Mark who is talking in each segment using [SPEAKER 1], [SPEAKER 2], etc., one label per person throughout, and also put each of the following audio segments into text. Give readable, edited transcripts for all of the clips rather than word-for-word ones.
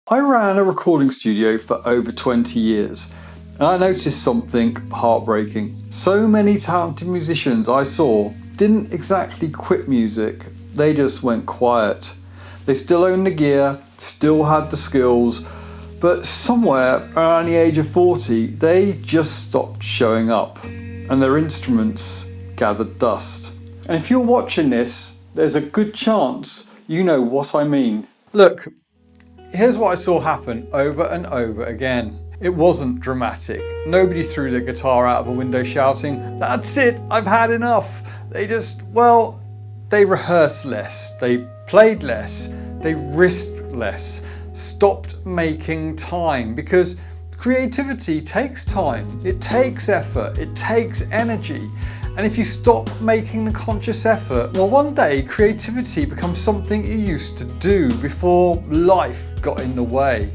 [SPEAKER 1] I ran a recording studio for over 20 years and I noticed something heartbreaking. So many talented musicians I saw didn't exactly quit music, they just went quiet. They still owned the gear, still had the skills, but somewhere around the age of 40 they just stopped showing up and their instruments gathered dust. And if you're watching this, there's a good chance you know what I mean. Look, here's what I saw happen over and over again. It wasn't dramatic. Nobody threw their guitar out of a window shouting, "That's it, I've had enough." They rehearsed less, they played less, they risked less, stopped making time, because creativity takes time, it takes effort, it takes energy. And if you stop making the conscious effort, well, one day creativity becomes something you used to do before life got in the way,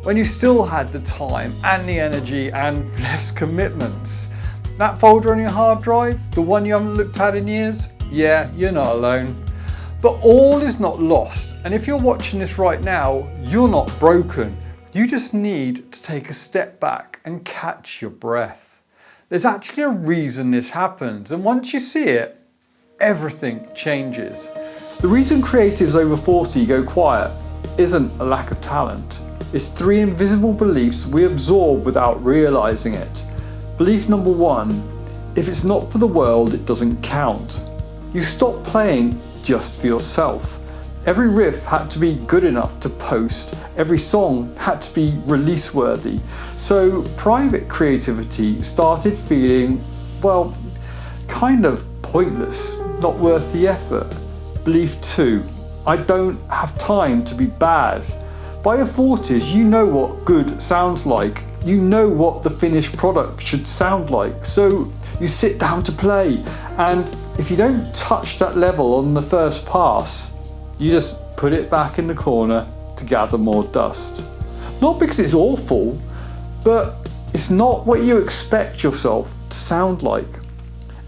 [SPEAKER 1] when you still had the time and the energy and less commitments. That folder on your hard drive, the one you haven't looked at in years, yeah, you're not alone. But all is not lost, and if you're watching this right now, you're not broken. You just need to take a step back and catch your breath. There's actually a reason this happens, and once you see it, everything changes. The reason creatives over 40 go quiet isn't a lack of talent. It's three invisible beliefs we absorb without realizing it. Belief number one, if it's not for the world, it doesn't count. You stop playing just for yourself. Every riff had to be good enough to post. Every song had to be release worthy. So private creativity started feeling, well, kind of pointless, not worth the effort. Belief two, I don't have time to be bad. By your 40s, you know what good sounds like. You know what the finished product should sound like. So you sit down to play, and if you don't touch that level on the first pass, you just put it back in the corner to gather more dust. Not because it's awful, but it's not what you expect yourself to sound like.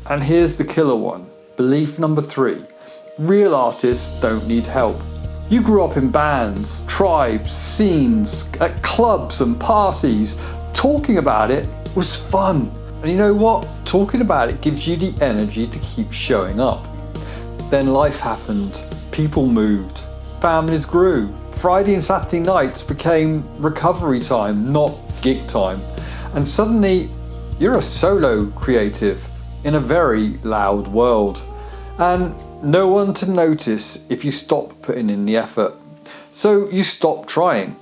[SPEAKER 1] And here's the killer one. Belief number three, real artists don't need help. You grew up in bands, tribes, scenes, at clubs and parties. Talking about it was fun. And you know what? Talking about it gives you the energy to keep showing up. Then life happened. People moved, families grew. Friday and Saturday nights became recovery time, not gig time. And suddenly you're a solo creative in a very loud world. And no one to notice if you stop putting in the effort. So you stop trying.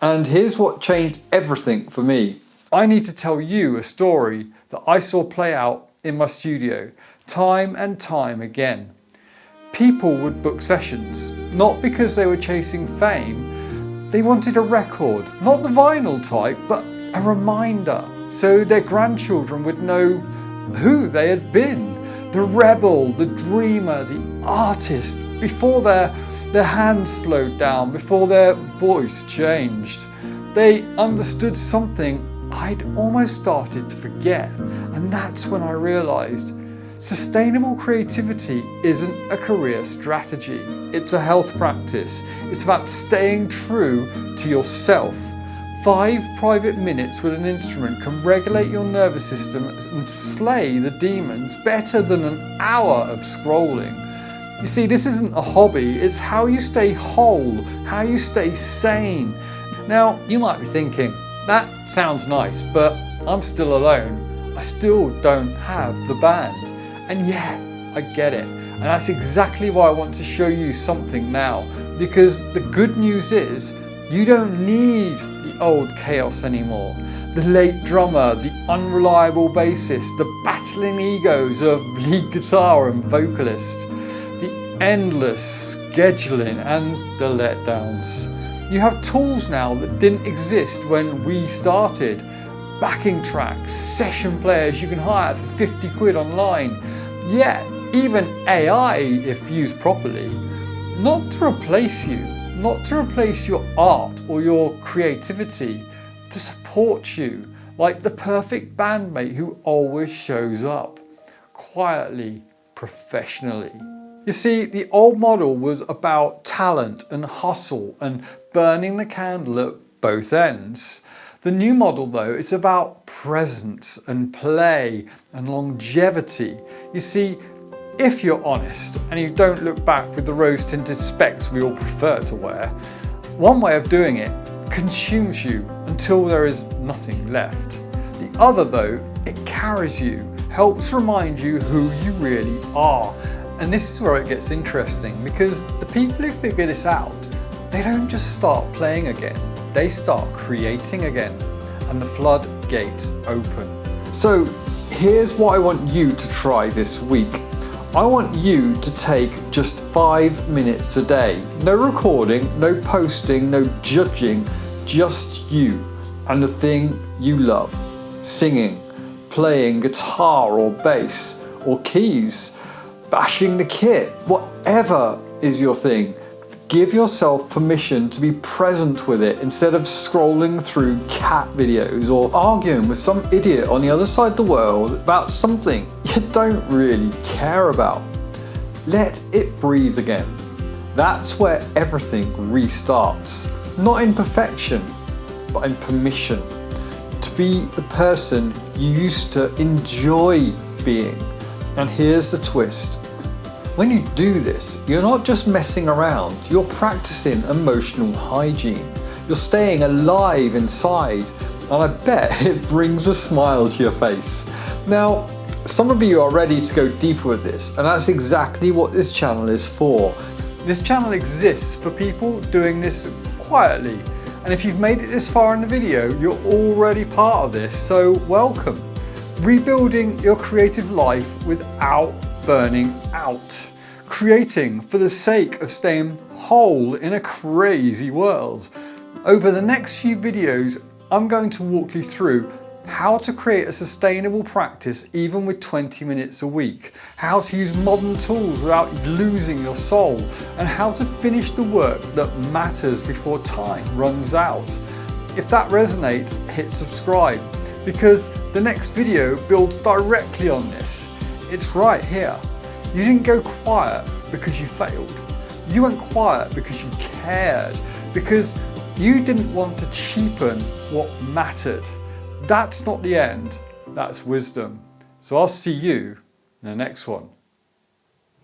[SPEAKER 1] And here's what changed everything for me. I need to tell you a story that I saw play out in my studio time and time again. People would book sessions, not because they were chasing fame. They wanted a record, not the vinyl type, but a reminder, so their grandchildren would know who they had been. The rebel, the dreamer, the artist, before their hands slowed down, before their voice changed. They understood something I'd almost started to forget, and that's when I realized sustainable creativity isn't a career strategy, it's a health practice. It's about staying true to yourself. 5 private minutes with an instrument can regulate your nervous system and slay the demons better than an hour of scrolling. You see, this isn't a hobby, it's how you stay whole, how you stay sane. Now, you might be thinking, that sounds nice, but I'm still alone. I still don't have the band. And yeah, I get it. And that's exactly why I want to show you something now. Because the good news is, you don't need the old chaos anymore. The late drummer, the unreliable bassist, the battling egos of lead guitar and vocalist, the endless scheduling and the letdowns. You have tools now that didn't exist when we started. Backing tracks, session players you can hire for 50 quid online. Yeah, even AI if used properly. Not to replace you, not to replace your art or your creativity, to support you, like the perfect bandmate who always shows up, quietly, professionally. You see, the old model was about talent and hustle and burning the candle at both ends. The new model though, is about presence and play and longevity. You see, if you're honest and you don't look back with the rose-tinted specs we all prefer to wear, one way of doing it consumes you until there is nothing left. The other though, it carries you, helps remind you who you really are. And this is where it gets interesting, because the people who figure this out, they don't just start playing again, they start creating again, and the floodgates open. So here's what I want you to try this week. I want you to take just 5 minutes a day. No recording, no posting, no judging, just you and the thing you love. Singing, playing guitar or bass or keys, bashing the kit, whatever is your thing. Give yourself permission to be present with it instead of scrolling through cat videos or arguing with some idiot on the other side of the world about something you don't really care about. Let it breathe again. That's where everything restarts. Not in perfection, but in permission. To be the person you used to enjoy being. And here's the twist. When you do this, you're not just messing around, you're practicing emotional hygiene. You're staying alive inside, and I bet it brings a smile to your face. Now, some of you are ready to go deeper with this, and that's exactly what this channel is for. This channel exists for people doing this quietly, and if you've made it this far in the video, you're already part of this, so welcome. Rebuilding your creative life without burning out. Creating for the sake of staying whole in a crazy world. Over the next few videos, I'm going to walk you through how to create a sustainable practice even with 20 minutes a week, how to use modern tools without losing your soul, and how to finish the work that matters before time runs out. If that resonates, hit subscribe, because the next video builds directly on this. It's right here. You didn't go quiet because you failed. You went quiet because you cared, because you didn't want to cheapen what mattered. That's not the end, that's wisdom. So I'll see you in the next one.